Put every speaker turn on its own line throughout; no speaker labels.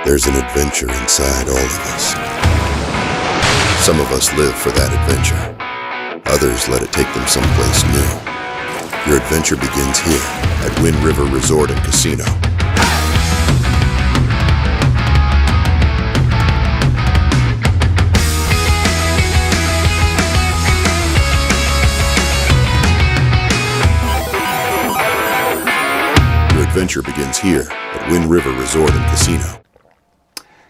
There's an adventure inside all of us. Some of us live for that adventure. Others let it take them someplace new. Your adventure begins here at Wind River Resort and Casino. Your adventure begins here at Wind River Resort and Casino.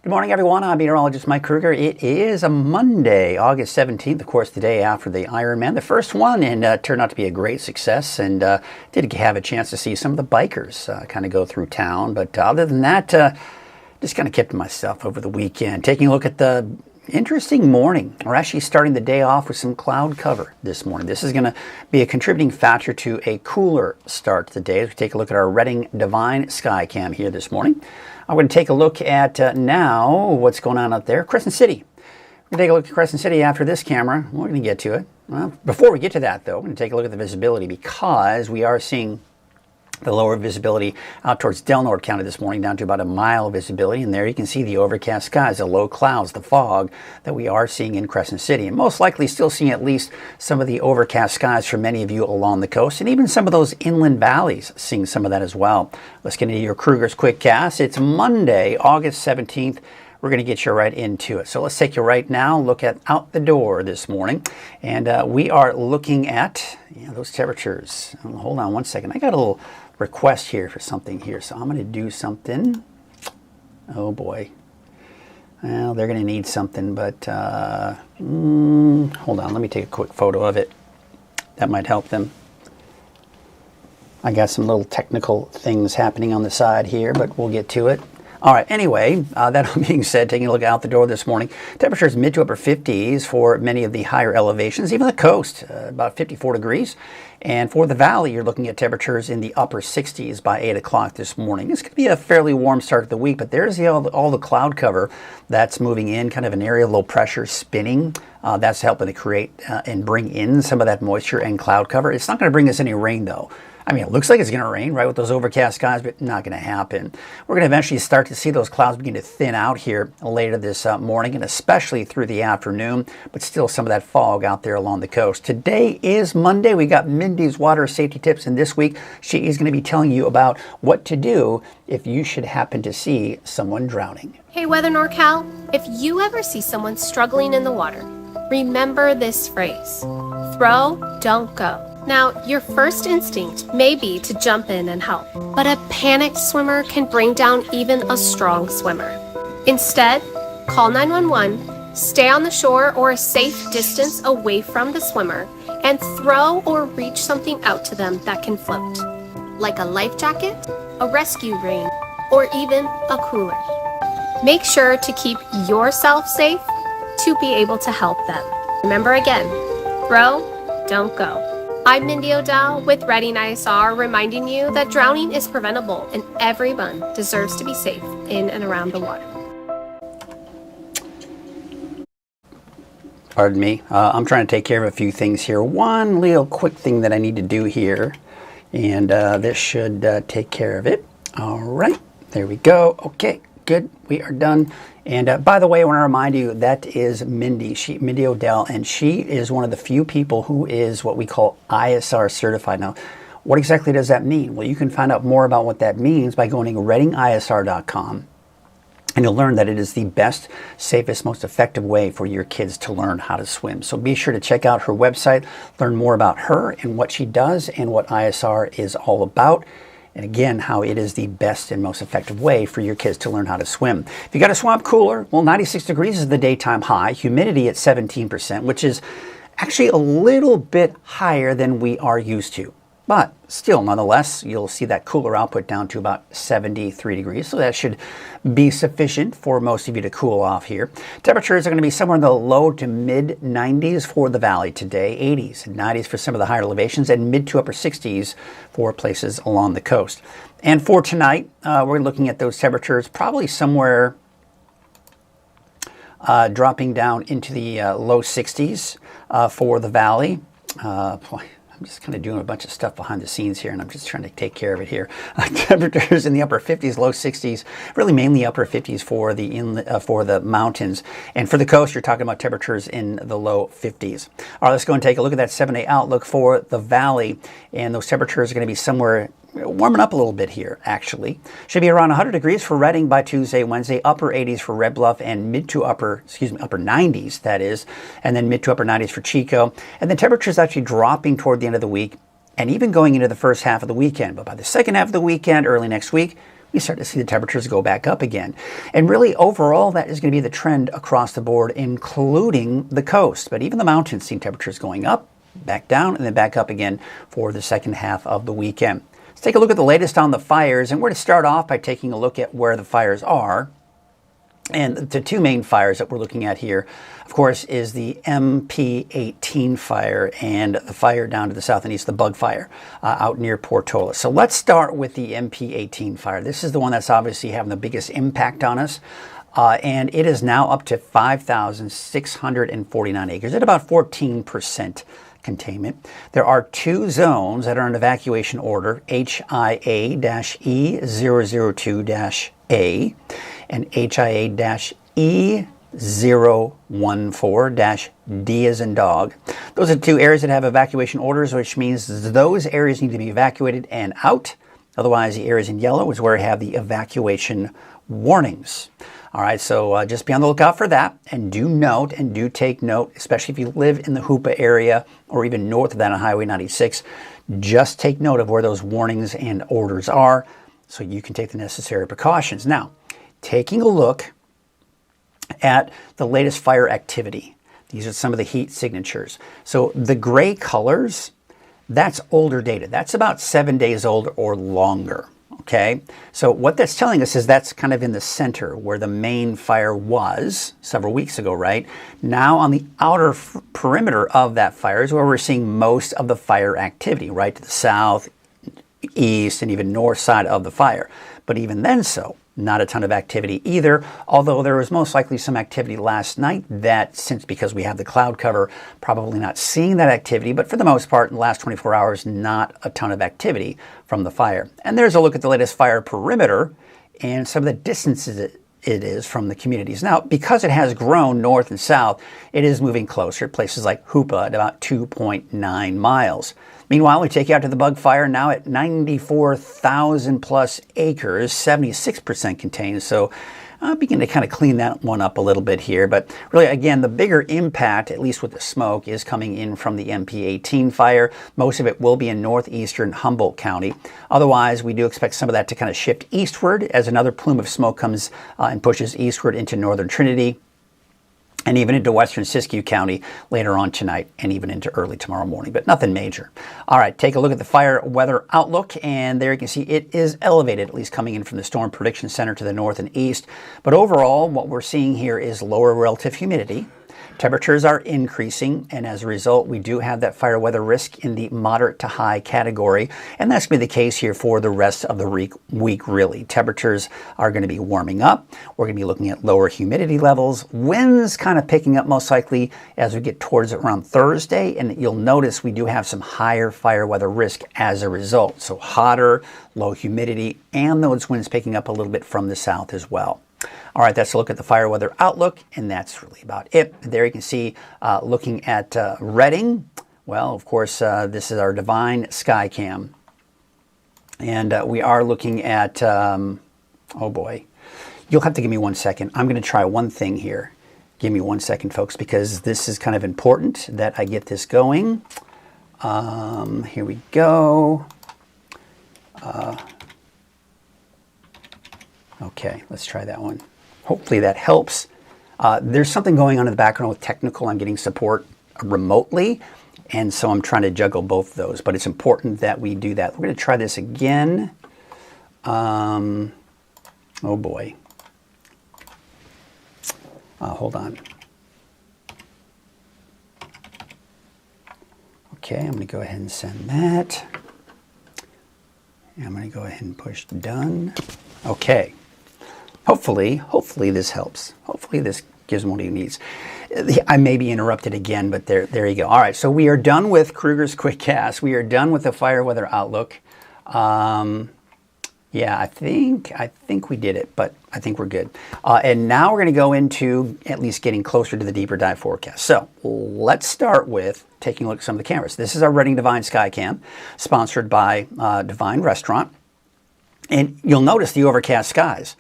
Good morning, everyone. I'm meteorologist Mike Krueger. It is a Monday, August 17th, of course, the day after the Ironman, the first one, and turned out to be a great success. And did have a chance to see some of the bikers kind of go through town. But other than that, just kind of kept to myself over the weekend. Taking a look at the interesting morning. We're actually starting the day off with some cloud cover this morning. This is going to be a contributing factor to a cooler start to the day as we take a look at our Reading Divine Sky Cam here this morning. I'm going to take a look at now what's going on out there. Crescent City. We're going to take a look at Crescent City after this camera. We're going to get to it. Well, before we get to that, though, we're going to take a look at the visibility because we are seeing the lower visibility out towards Delnor County this morning down to about a mile visibility. And there you can see the overcast skies, the low clouds, the fog that we are seeing in Crescent City. And most likely still seeing at least some of the overcast skies for many of you along the coast. And even some of those inland valleys seeing some of that as well. Let's get into your Krueger's Quick Cast. It's Monday, August 17th. We're going to get you right into it. So let's take you right now, look at out the door this morning. And we are looking at those temperatures. Hold on one second. I got a little request here for something here. So I'm going to do something. Oh boy. Well, they're going to need something, but hold on. Let me take a quick photo of it. That might help them. I got some little technical things happening on the side here, but we'll get to it. All right, anyway, that being said, taking a look out the door this morning, temperatures mid to upper 50s for many of the higher elevations, even the coast, about 54 degrees. And for the valley, you're looking at temperatures in the upper 60s by 8 o'clock this morning. It's going to be a fairly warm start to the week, but there's all the cloud cover that's moving in, kind of an area of low pressure spinning. That's helping to create and bring in some of that moisture and cloud cover. It's not going to bring us any rain, though. I mean, it looks like it's going to rain, right, with those overcast skies, but not going to happen. We're going to eventually start to see those clouds begin to thin out here later this morning, and especially through the afternoon, but still some of that fog out there along the coast. Today is Monday. We got Mindy's water safety tips, and this week she is going to be telling you about what to do if you should happen to see someone drowning.
Hey, Weather NorCal, if you ever see someone struggling in the water, remember this phrase: throw, don't go. Now, your first instinct may be to jump in and help, but a panicked swimmer can bring down even a strong swimmer. Instead, call 911, stay on the shore or a safe distance away from the swimmer, and throw or reach something out to them that can float, like a life jacket, a rescue ring, or even a cooler. Make sure to keep yourself safe to be able to help them. Remember again, throw, don't go. I'm Mindy O'Dowd with Reading ISR, reminding you that drowning is preventable and everyone deserves to be safe in and around the water.
Pardon me. I'm trying to take care of a few things here. One little quick thing that I need to do here, and this should take care of it. All right, there we go. Okay, good. We are done. And by the way, I want to remind you, that is Mindy, Mindy O'Dell, and she is one of the few people who is what we call ISR certified. Now, what exactly does that mean? Well, you can find out more about what that means by going to readingisr.com, and you'll learn that it is the best, safest, most effective way for your kids to learn how to swim. So be sure to check out her website, learn more about her and what she does and what ISR is all about. And again, how it is the best and most effective way for your kids to learn how to swim. If you got a swamp cooler, well, 96 degrees is the daytime high, humidity at 17%, which is actually a little bit higher than we are used to. But still, nonetheless, you'll see that cooler output down to about 73 degrees. So that should be sufficient for most of you to cool off here. Temperatures are going to be somewhere in the low to mid 90s for the valley today, 80s and 90s for some of the higher elevations, and mid to upper 60s for places along the coast. And for tonight, we're looking at those temperatures probably somewhere dropping down into the low 60s for the valley. I'm just kind of doing a bunch of stuff behind the scenes here, and I'm just trying to take care of it here. Temperatures in the upper 50s, low 60s, really mainly upper 50s for the mountains. And for the coast, you're talking about temperatures in the low 50s. All right, let's go and take a look at that 7-day outlook for the valley. And those temperatures are going to be somewhere warming up a little bit here, actually. Should be around 100 degrees for Redding by Tuesday, Wednesday, upper 80s for Red Bluff, and upper 90s, that is, and then mid to upper 90s for Chico. And then temperatures actually dropping toward the end of the week and even going into the first half of the weekend. But by the second half of the weekend, early next week, we start to see the temperatures go back up again. And really, overall, that is going to be the trend across the board, including the coast. But even the mountains see temperatures going up, back down, and then back up again for the second half of the weekend. Let's take a look at the latest on the fires, and we're going to start off by taking a look at where the fires are. And the two main fires that we're looking at here, of course, is the MP18 fire and the fire down to the south and east, the bug fire out near Portola. So let's start with the MP18 fire. This is the one that's obviously having the biggest impact on us. And it is now up to 5,649 acres at about 14% containment. There are two zones that are in evacuation order, HIA-E002-A and HIA-E014-D as in dog. Those are the two areas that have evacuation orders, which means those areas need to be evacuated and out. Otherwise, the areas in yellow is where we have the evacuation warnings. All right, so just be on the lookout for that, and do note and do take note, especially if you live in the Hoopa area or even north of that on Highway 96, just take note of where those warnings and orders are so you can take the necessary precautions. Now, taking a look at the latest fire activity, these are some of the heat signatures. So the gray colors, that's older data. That's about 7 days old or longer. Okay, so what that's telling us is that's kind of in the center where the main fire was several weeks ago, right? Now on the outer perimeter of that fire is where we're seeing most of the fire activity, right? To the south, east, and even north side of the fire. But even then so, not a ton of activity either, although there was most likely some activity last night that, since because we have the cloud cover, probably not seeing that activity, but for the most part in the last 24 hours, not a ton of activity from the fire. And there's a look at the latest fire perimeter and some of the distances it is from the communities. Now, because it has grown north and south, it is moving closer at places like Hoopa at about 2.9 miles. Meanwhile, we take you out to the bug fire now at 94,000 plus acres, 76% contained. So begin to kind of clean that one up a little bit here. But really, again, the bigger impact, at least with the smoke, is coming in from the MP18 fire. Most of it will be in northeastern Humboldt County. Otherwise, we do expect some of that to kind of shift eastward as another plume of smoke comes and pushes eastward into northern Trinity, and even into western Siskiyou County later on tonight and even into early tomorrow morning, but nothing major. All right, take a look at the fire weather outlook, and there you can see it is elevated, at least coming in from the Storm Prediction Center to the north and east. But overall, what we're seeing here is lower relative humidity. Temperatures are increasing, and as a result, we do have that fire weather risk in the moderate to high category, and that's going to be the case here for the rest of the week, really. Temperatures are going to be warming up. We're going to be looking at lower humidity levels. Winds kind of picking up most likely as we get towards around Thursday, and you'll notice we do have some higher fire weather risk as a result. So hotter, low humidity, and those winds picking up a little bit from the south as well. All right, that's a look at the fire weather outlook, and that's really about it. There you can see, looking at Redding. Well, of course, this is our Divine Sky Cam. And we are looking at, oh boy, you'll have to give me 1 second. I'm going to try one thing here. Give me 1 second, folks, because this is kind of important that I get this going. Here we go. Okay, let's try that one. Hopefully that helps. There's something going on in the background with technical. I'm getting support remotely, and so I'm trying to juggle both of those, but it's important that we do that. We're going to try this again. Oh boy. Hold on. Okay, I'm going to go ahead and send that. I'm going to go ahead and push done. Okay. Hopefully this helps. Hopefully this gives him what he needs. I may be interrupted again, but there you go. All right, so we are done with Krueger's quick cast. We are done with the fire weather outlook. Yeah, I think we did it, but I think we're good. And now we're going to go into at least getting closer to the deeper dive forecast. So let's start with taking a look at some of the cameras. This is our Reading Divine Skycam, sponsored by Divine Restaurant. And you'll notice the overcast skies.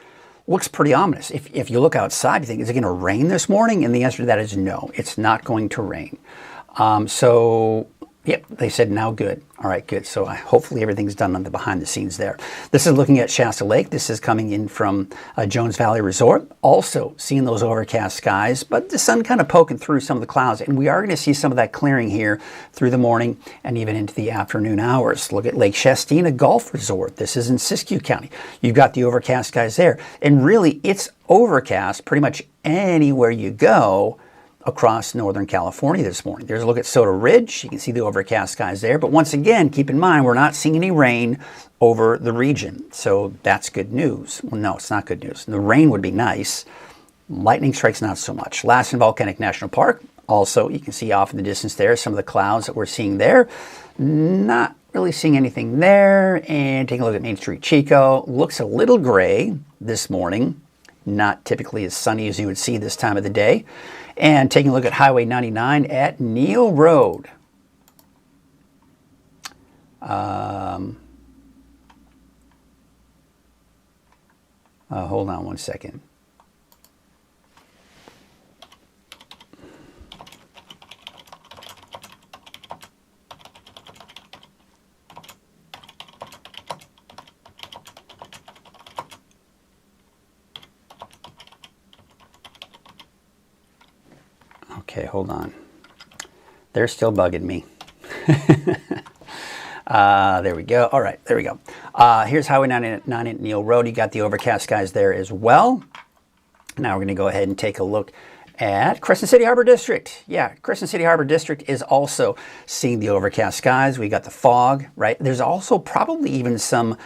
Looks pretty ominous. If you look outside, you think, is it going to rain this morning? And the answer to that is no, it's not going to rain. So, yep, they said now good. All right, good. So hopefully everything's done on the behind the scenes there. This is looking at Shasta Lake. This is coming in from Jones Valley Resort. Also seeing those overcast skies, but the sun kind of poking through some of the clouds. And we are going to see some of that clearing here through the morning and even into the afternoon hours. Look at Lake Shastina Golf Resort. This is in Siskiyou County. You've got the overcast skies there. And really, it's overcast pretty much anywhere you go across Northern California this morning. There's a look at Soda Ridge. You can see the overcast skies there. But once again, keep in mind, we're not seeing any rain over the region. So that's good news. Well, no, it's not good news. The rain would be nice. Lightning strikes, not so much. Lassen Volcanic National Park. Also, you can see off in the distance there, some of the clouds that we're seeing there. Not really seeing anything there. And taking a look at Main Street Chico. Looks a little gray this morning. Not typically as sunny as you would see this time of the day. And taking a look at Highway 99 at Neal Road. Hold on one second. Okay, hold on. They're still bugging me. There we go. All right, there we go. Here's Highway 99 at Neal Road. You got the overcast skies there as well. Now we're going to go ahead and take a look at Crescent City Harbor District. Yeah, Crescent City Harbor District is also seeing the overcast skies. We got the fog, right? There's also probably even some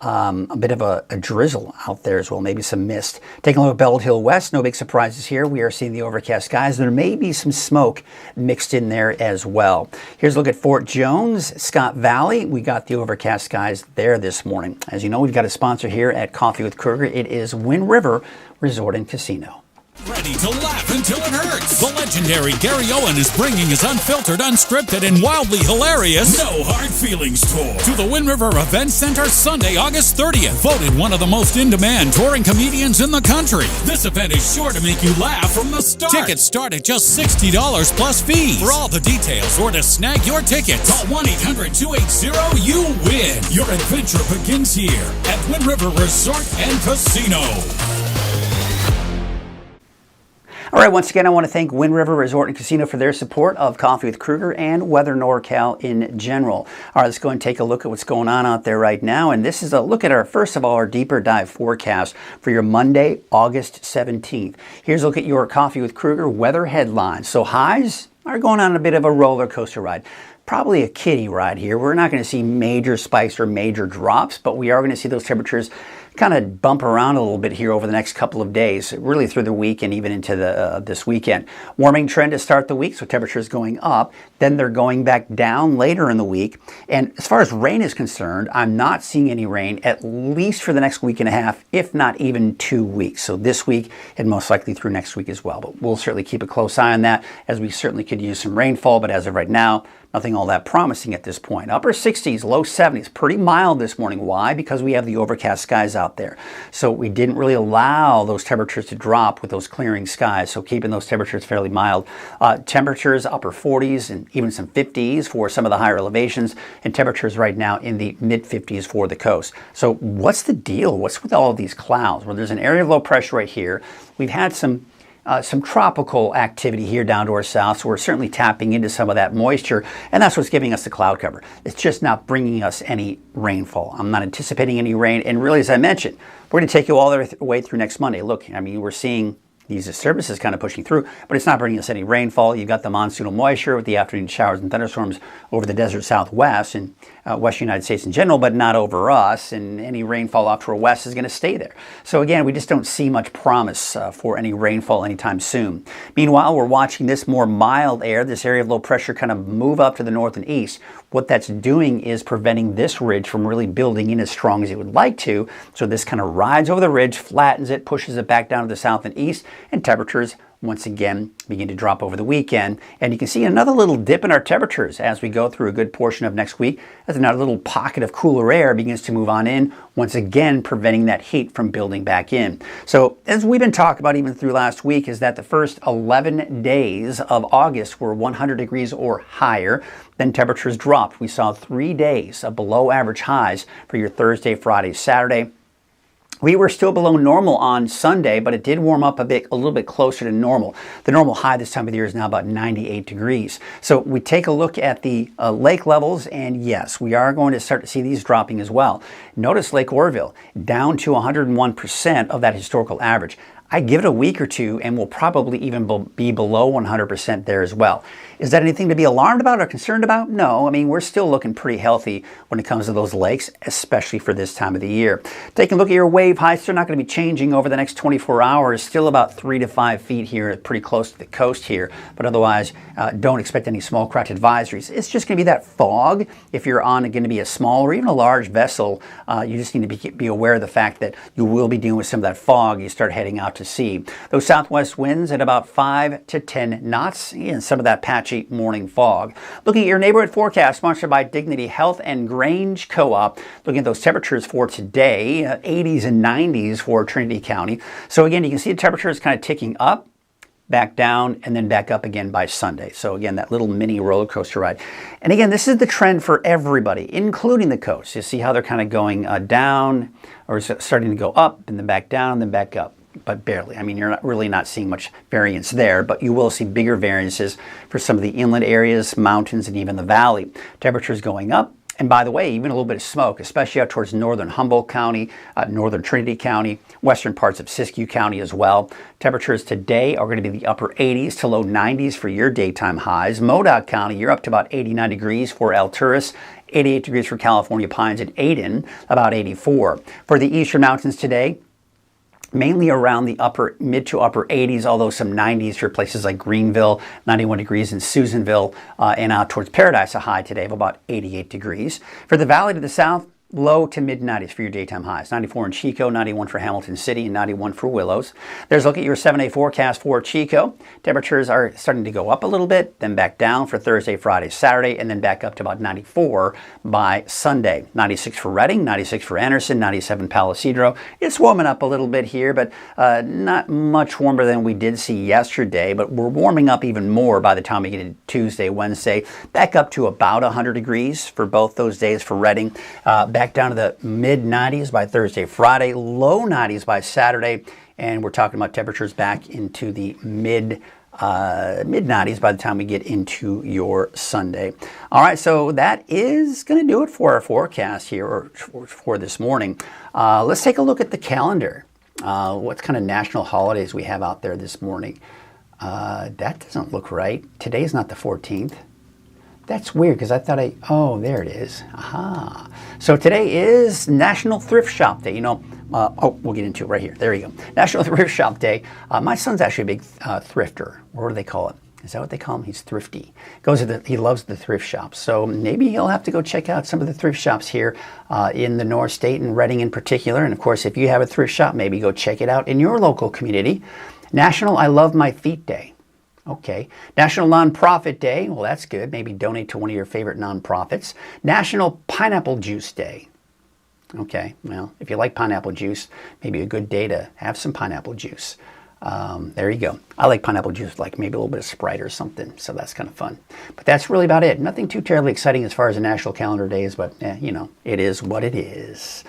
a bit of a drizzle out there as well, maybe some mist. Taking a look at Bald Hill West, no big surprises here. We are seeing the overcast skies. There may be some smoke mixed in there as well. Here's a look at Fort Jones, Scott Valley. We got the overcast skies there this morning. As you know, we've got a sponsor here at Coffee with Krueger. It is Wind River Resort and Casino.
Ready to laugh until it hurts. The legendary Gary Owen is bringing his unfiltered, unscripted, and wildly hilarious No Hard Feelings tour to the Wind River Event Center Sunday, August 30th. Voted one of the most in-demand touring comedians in the country. This event is sure to make you laugh from the start. Tickets start at just $60 plus fees. For all the details or to snag your tickets, call 1-800-280-YOU-WIN. Your adventure begins here at Wind River Resort and Casino.
All right, once again, I want to thank Wind River Resort and Casino for their support of Coffee with Krueger and Weather NorCal in general. All right, let's go and take a look at what's going on out there right now. And this is a look at our, first of all, our deeper dive forecast for your Monday, August 17th. Here's a look at your Coffee with Krueger weather headlines. So highs are going on a bit of a roller coaster ride. Probably a kiddie ride here. We're not going to see major spikes or major drops, but we are going to see those temperatures kind of bump around a little bit here over the next couple of days, really through the week and even into this weekend. Warming trend to start the week, so temperatures going up. Then they're going back down later in the week. And as far as rain is concerned, I'm not seeing any rain at least for the next week and a half, if not even 2 weeks. So this week and most likely through next week as well. But we'll certainly keep a close eye on that, as we certainly could use some rainfall. But as of right now, nothing all that promising at this point. Upper 60s, low 70s, pretty mild this morning. Why? Because we have the overcast skies out there. So we didn't really allow those temperatures to drop with those clearing skies. So keeping those temperatures fairly mild. Temperatures upper 40s and even some 50s for some of the higher elevations, and temperatures right now in the mid 50s for the coast. So what's the deal? What's with all of these clouds? Well, there's an area of low pressure right here. We've had some tropical activity here down to our south, so we're certainly tapping into some of that moisture, and that's what's giving us the cloud cover. It's just not bringing us any rainfall. I'm not anticipating any rain, and really, as I mentioned, we're going to take you all the way through next Monday. Look, I mean, we're seeing these disturbances kind of pushing through, but it's not bringing us any rainfall. You've got the monsoonal moisture with the afternoon showers and thunderstorms over the desert southwest and western United States in general, but not over us, and any rainfall offshore west is going to stay there. So again, we just don't see much promise for any rainfall anytime soon. Meanwhile, we're watching this more mild air, this area of low pressure kind of move up to the north and east. What that's doing is preventing this ridge from really building in as strong as it would like to. So this kind of rides over the ridge, flattens it, pushes it back down to the south and east, and temperatures once again begin to drop over the weekend. And you can see another little dip in our temperatures as we go through a good portion of next week, as another little pocket of cooler air begins to move on in, once again preventing that heat from building back in. So as we've been talking about even through last week, is that the first 11 days of August were 100 degrees or higher. Then temperatures dropped. We saw 3 days of below average highs for your Thursday, Friday, Saturday. We were still below normal on Sunday, but it did warm up a little bit closer to normal. The normal high this time of the year is now about 98 degrees. So we take a look at the lake levels, and yes, we are going to start to see these dropping as well. Notice Lake Oroville down to 101% of that historical average. I give it a week or two and we'll probably even be below 100% there as well. Is that anything to be alarmed about or concerned about? No. I mean, we're still looking pretty healthy when it comes to those lakes, especially for this time of the year. Taking a look at your wave heights, they're not going to be changing over the next 24 hours. Still about 3 to 5 feet here, pretty close to the coast here. But otherwise, don't expect any small craft advisories. It's just going to be that fog. If you're on going to be a small or even a large vessel, you just need to be aware of the fact that you will be dealing with some of that fog. You start heading out to sea. Those southwest winds at about 5 to 10 knots and some of that patchy morning fog. Looking at your neighborhood forecast sponsored by Dignity Health and Grange Co-op. Looking at those temperatures for today, 80s and 90s for Trinity County. So again, you can see the temperatures kind of ticking up, back down, and then back up again by Sunday. So again, that little mini roller coaster ride. And again, this is the trend for everybody, including the coast. You see how they're kind of going down, or starting to go up, and then back down, and then back up. But barely. I mean, you're really not seeing much variance there, but you will see bigger variances for some of the inland areas, mountains, and even the valley. Temperatures going up. And by the way, even a little bit of smoke, especially out towards northern Humboldt County, northern Trinity County, western parts of Siskiyou County as well. Temperatures today are going to be the upper 80s to low 90s for your daytime highs. Modoc County, you're up to about 89 degrees for Alturas, 88 degrees for California Pines, and Aden, about 84. For the eastern mountains today, mainly around the mid to upper 80s, although some 90s for places like Greenville, 91 degrees in Susanville, and out towards Paradise, a high today of about 88 degrees. For the valley to the south, low to mid 90s for your daytime highs. 94 in Chico, 91 for Hamilton City, and 91 for Willows. There's a look at your 7-day forecast for Chico. Temperatures are starting to go up a little bit, then back down for Thursday, Friday, Saturday, and then back up to about 94 by Sunday. 96 for Redding, 96 for Anderson, 97 Palo Cedro. It's warming up a little bit here, but not much warmer than we did see yesterday, but we're warming up even more by the time we get to Tuesday, Wednesday, back up to about 100 degrees for both those days for Redding. Back down to the mid 90s by Thursday, Friday, low 90s by Saturday, and we're talking about temperatures back into the mid 90s by the time we get into your Sunday. All right, so that is going to do it for our forecast here, or for this morning. Let's take a look at the calendar. What kind of national holidays we have out there this morning. That doesn't look right. Today's not the 14th. That's weird because I thought oh, there it is. Aha. So today is National Thrift Shop Day. You know, we'll get into it right here. There you go. National Thrift Shop Day. My son's actually a big thrifter. What do they call it? Is that what they call him? He's thrifty. He loves the thrift shops. So maybe he'll have to go check out some of the thrift shops here in the North State and Redding in particular. And of course, if you have a thrift shop, maybe go check it out in your local community. National I Love My Feet Day. Okay. National Nonprofit Day. Well, that's good. Maybe donate to one of your favorite nonprofits. National Pineapple Juice Day. Okay. Well, if you like pineapple juice, maybe a good day to have some pineapple juice. There you go. I like pineapple juice, like maybe a little bit of Sprite or something. So that's kind of fun. But that's really about it. Nothing too terribly exciting as far as the national calendar days, but you know, it is what it is.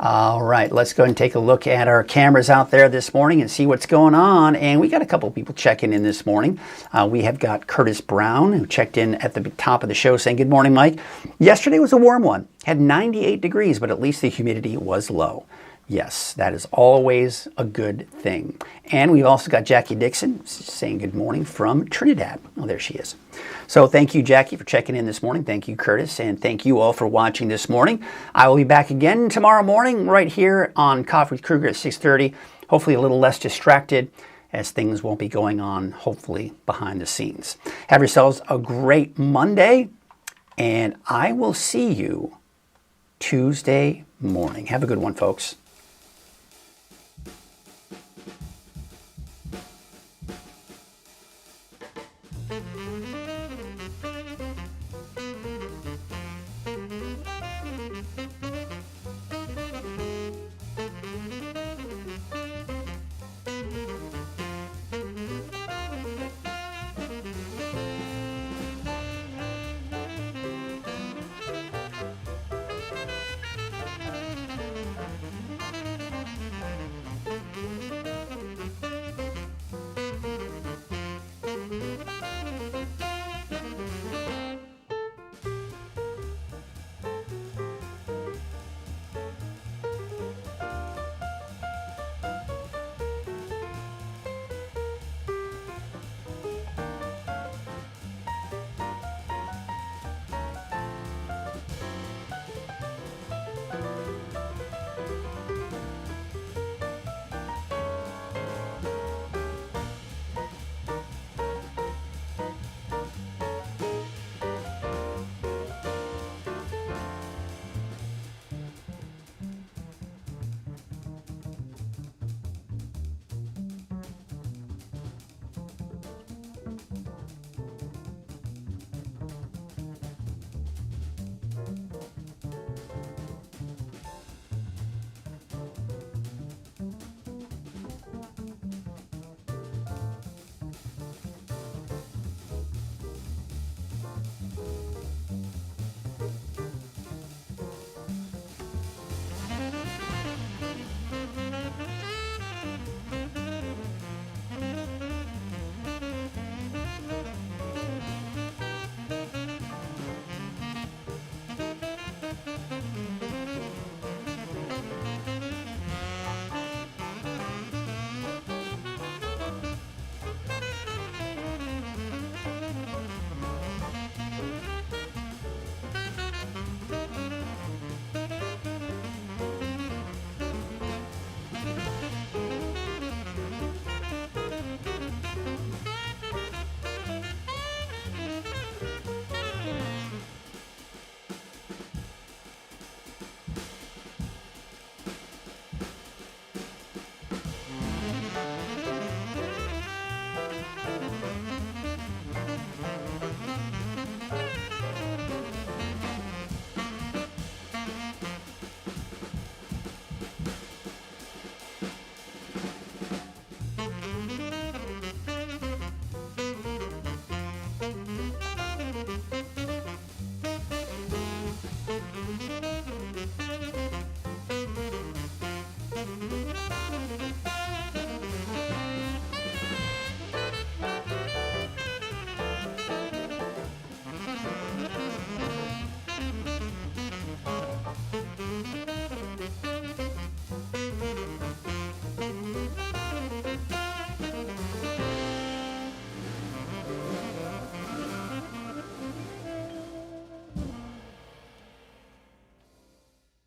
All right, let's go and take a look at our cameras out there this morning and see what's going on. And we got a couple of people checking in this morning. We have got Curtis Brown, who checked in at the top of the show saying, "Good morning, Mike. Yesterday was a warm one. Had 98 degrees, but at least the humidity was low." Yes, that is always a good thing. And we've also got Jackie Dixon saying good morning from Trinidad. Oh, there she is. So thank you, Jackie, for checking in this morning. Thank you, Curtis. And thank you all for watching this morning. I will be back again tomorrow morning right here on Coffee with Krueger at 6:30. Hopefully a little less distracted, as things won't be going on, hopefully, behind the scenes. Have yourselves a great Monday, and I will see you Tuesday morning. Have a good one, folks.